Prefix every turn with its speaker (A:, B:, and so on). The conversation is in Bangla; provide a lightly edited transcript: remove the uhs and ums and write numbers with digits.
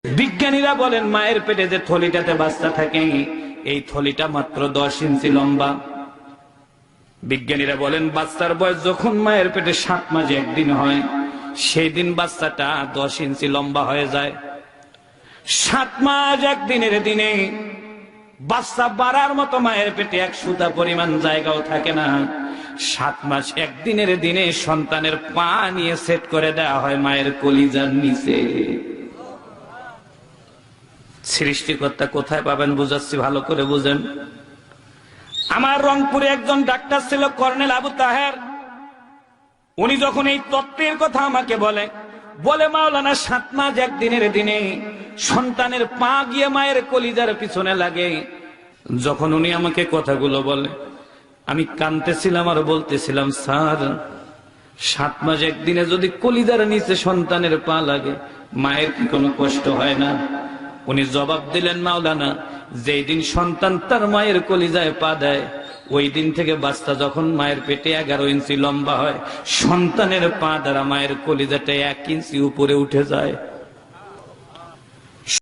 A: বিজ্ঞানীরা বলেন মায়ের পেটে যে থলিটাতে বাচ্চা থাকে এই থলিটা মাত্র 10 ইঞ্চি লম্বা। বিজ্ঞানীরা বলেন বাচ্চার বয়স যখন মায়ের পেটে 7 মাস 1 দিন হয় সেই দিন বাচ্চাটা 10 ইঞ্চি লম্বা হয়ে যায়। 7 মাস 1 দিনের দিনে বাচ্চা বাড়ার মতো মায়ের পেটে 1 সুতা পরিমাণ জায়গাও থাকে না। 7 মাস 1 দিনের দিনে সন্তানের পা নিয়ে সেট করে দেওয়া হয় মায়ের কলিজার নিচে। সৃষ্টিকর্তা কোথায় পাবেন বুঝাচ্ছি, ভালো করে বুঝেন। আমার রংপুরে একজন ডাক্তার ছিল কর্নেল আবু তাহের। উনি যখন এই তত্ত্বের কথা আমাকে বলে মাওলানা 7 মাস 1 দিনের দিনে সন্তানের পা গিয়ে মায়ের কলিজার পিছনে লাগে। যখন উনি আমাকে কথাগুলো বলে আমি কাঁদতেছিলাম আর বলতেছিলাম, স্যার 7 মাস 1 দিনে যদি কলিজার নিচে সন্তানের পা লাগে মায়ের কি কোনো কষ্ট হয় না? উনি জবাব দিলেন, মাওলানা যেই দিন সন্তান তার মায়ের কলিজায় পা দেয় ওই দিন থেকে বাচ্চা যখন মায়ের পেটে 11 ইঞ্চি লম্বা হয় সন্তানের পা দ্বারা মায়ের কলিজাটা 1 ইঞ্চি উপরে উঠে যায়।